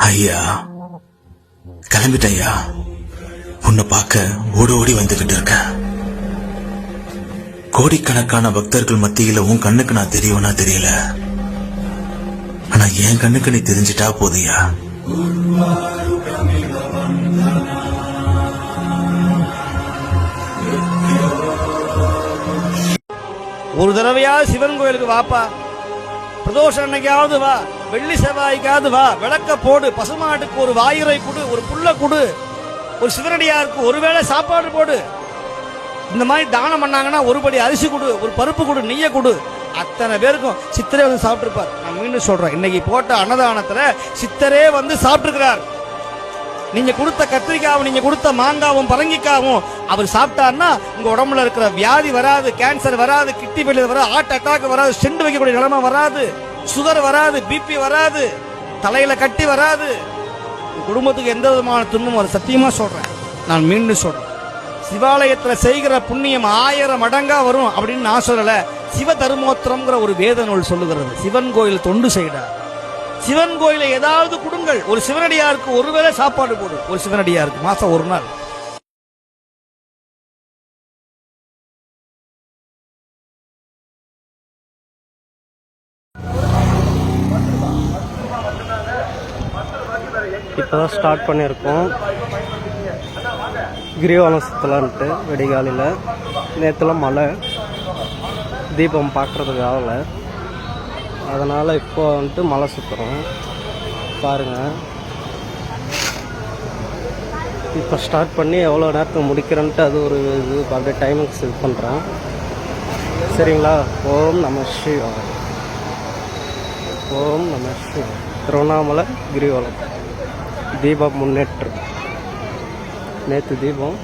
ஐயா கிளம்பிட்டேன் ஐயா. உன்னை பார்க்க ஓடி ஓடி வந்துகிட்டு இருக்க. கோடிக்கணக்கான பக்தர்கள் மத்தியில உன் கண்ணுக்கு நான் தெரியவனா தெரியல. ஆனா என் கண்ணுக்கு நீ தெரிஞ்சிட்டா போதையா. ஒரு தடவையாவது சிவன் கோயிலுக்கு வாப்பா. பிரதோஷம் அன்னைக்காவது வா, வெள்ளி செவ்வாய்க்காவது வா. விளக்க போடு, பசுமாட்டுக்கு ஒரு வாயுரை கொடு, ஒரு புல்ல கொடு, ஒரு சிவனடியாருக்கு ஒருவேளை சாப்பாடு போடு. இந்த மாதிரி தானம் பண்ணாங்கன்னா ஒரு படி அரிசி கொடு, ஒரு பருப்பு கொடு, நெய்ய கொடு. அத்தனை பேருக்கும் சித்தரே வந்து சாப்பிட்டுருப்பார். நான் மீண்டும் சொல்றேன், இன்னைக்கு போட்ட அன்னதானத்துல சித்தரே வந்து சாப்பிட்டுருக்கிறார். நீங்க கொடுத்த கத்திரிக்காவும் நீங்க கொடுத்த மாங்காவும் பரங்கிக்காவும் அவர் சாப்பிட்டார்னா உங்க உடம்புல இருக்கிற வியாதி வராது, கேன்சர் வராது, கிட்னி ஃபெயிலியர் வராது, ஹார்ட் அட்டாக் வராது, ஸ்டெண்ட் வைக்கக்கூடிய நிலைமை வராது, சுகர் வராது, பிபி வராது, தலையில கட்டி வராது, குடும்பத்துக்கு எந்த விதமான துன்பமும் வரும். சத்தியமா சொல்றேன், நான் மீண்டும் சொல்றேன். சிவாலயத்துல செய்கிற புண்ணியம் 1000 மடங்கா வரும் அப்படின்னு நான் சொல்லல. சிவ தர்மோத்திரம்ங்கிற ஒரு வேத நூல் சொல்லுகிறது. சிவன் கோயில் தொண்டு செய்கிறார். சிவன் கோயில ஏதாவது கொடுங்கள். ஒரு சிவனடியாருக்கு ஒருவேளை சாப்பாடு போடு. ஒரு சிவனடியாருக்கு மாசம் ஒரு நாள். இப்போதான் ஸ்டார்ட் பண்ணியிருக்கோம் கிரிவலம் சுற்றலான்ட்டு. வெடிகாலையில் நேற்றுலாம் மழை, தீபம் பார்க்குறதுக்கு ஆகலை. அதனால் இப்போ வந்துட்டு மலை சுற்றுறோம். பாருங்கள், இப்போ ஸ்டார்ட் பண்ணி எவ்வளோ நேரத்துக்கு முடிக்கிறேன்ட்டு அது ஒரு இது அப்படியே டைமிங்ஸ் இது பண்ணுறேன். சரிங்களா? ஓம் நம சிவாய. ஓம் நம சிவாய. திருவண்ணாமலை கிரிவலம் தீபம் முன்னேற்றம். நேற்று தீபம்.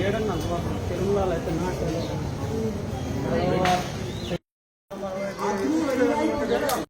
ఏడన్నా తిరుమల అయితే నాటు